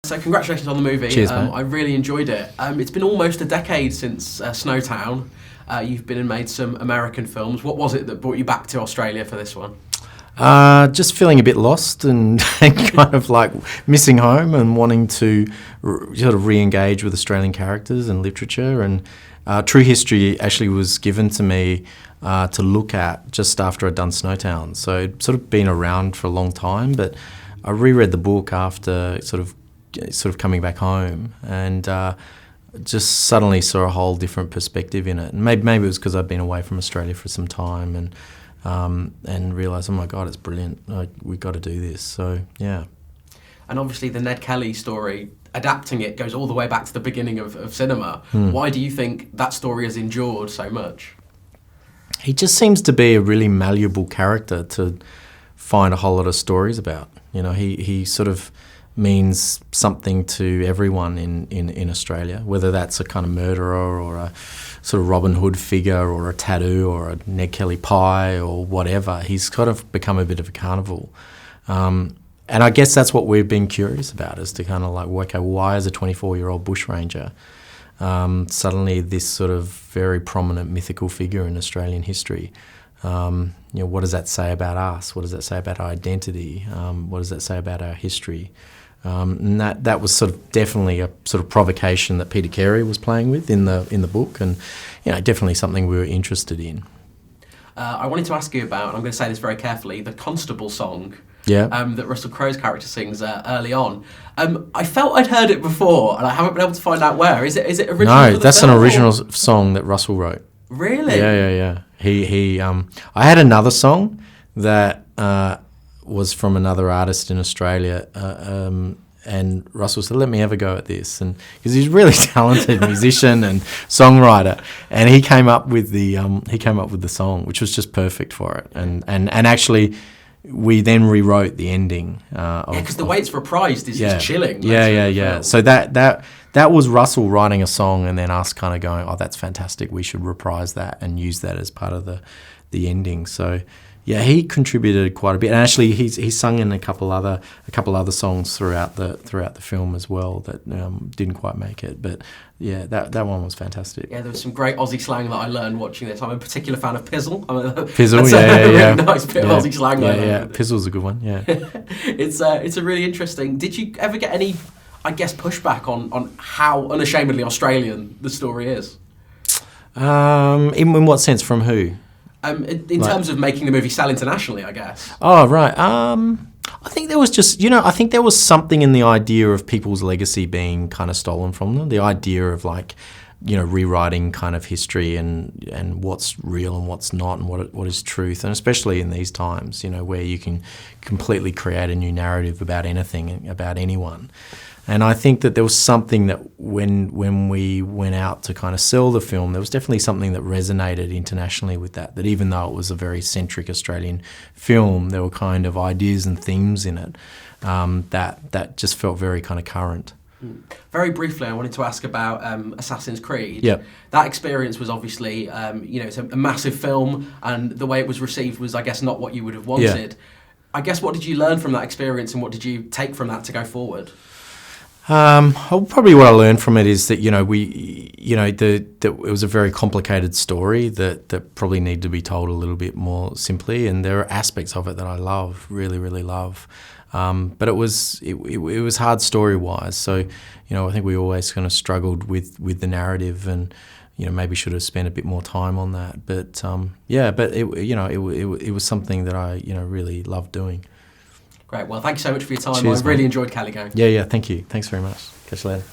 So congratulations on the movie. Cheers, mate. I really enjoyed it. It's been almost a decade since Snowtown. You've been and made some American films. What was it that brought you back to Australia for this one? Just feeling a bit lost and kind of like missing home and wanting to sort of re-engage with Australian characters and literature. And True History actually was given to me to look at just after I'd done Snowtown. So it'd sort of been around for a long time, but I reread the book after sort of coming back home and just suddenly saw a whole different perspective in it. And maybe it was because I'd been away from Australia for some time and realised, oh my God, it's brilliant. We've got to do this. So, yeah. And obviously the Ned Kelly story, adapting it goes all the way back to the beginning of cinema. Why do you think that story has endured so much? He just seems to be a really malleable character to find a whole lot of stories about. You know, he sort of means something to everyone in Australia, whether that's a kind of murderer or a sort of Robin Hood figure or a tattoo or a Ned Kelly pie or whatever. He's kind of become a bit of a carnival. And I guess that's what we've been curious about, is to kind of like, okay, why is a 24-year-old bushranger suddenly this sort of very prominent mythical figure in Australian history? You know, what does that say about us? What does that say about our identity? What does that say about our history? And that was sort of definitely a sort of provocation that Peter Carey was playing with in the book, and you know, definitely something we were interested in. I wanted to ask you about, and I'm going to say this very carefully, the Constable song. Yeah. That Russell Crowe's character sings early on. I felt I'd heard it before, and I haven't been able to find out where. Is it original? No, that's an original song that Russell wrote. Really? Yeah. He I had another song that was from another artist in Australia, and Russell said, "Let me have a go at this," and because he's a really talented musician and songwriter, and he came up with the song, which was just perfect for it, and actually. We then rewrote the ending. Because the way it's reprised is just chilling. Yeah. So that was Russell writing a song and then us kind of going, oh, that's fantastic. We should reprise that and use that as part of the ending. So yeah, he contributed quite a bit. And actually, he's sung in a couple other songs throughout the film as well that didn't quite make it. But yeah, that one was fantastic. Yeah, there was some great Aussie slang that I learned watching this. I'm a particular fan of pizzle. Pizzle, a really nice bit of Aussie slang. Yeah. Pizzle's a good one. Yeah. It's a really interesting. Did you ever get any, I guess, pushback on how unashamedly Australian the story is? In what sense? From who? In terms of making the movie sell internationally, I guess. Oh, right. I think there was just, I think there was something in the idea of people's legacy being kind of stolen from them. The idea of like, rewriting kind of history and what's real and what's not and what is truth. And especially in these times, where you can completely create a new narrative about anything, about anyone. And I think that there was something that when we went out to kind of sell the film, there was definitely something that resonated internationally with that even though it was a very centric Australian film, there were kind of ideas and themes in it that just felt very kind of current. Very briefly, I wanted to ask about Assassin's Creed. Yeah. That experience was obviously, it's a massive film, and the way it was received was, I guess, not what you would have wanted. Yeah. I guess, what did you learn from that experience, and what did you take from that to go forward? Probably what I learned from it is that that it was a very complicated story that probably needed to be told a little bit more simply, and there are aspects of it that I love, really, really love. But it was hard story wise, so I think we always kind of struggled with the narrative, and maybe should have spent a bit more time on that. But it was something that I really loved doing. Great. Well, thank you so much for your time. Cheers, I really enjoyed Kelly Gang. Yeah. Thank you. Thanks very much. Catch you later.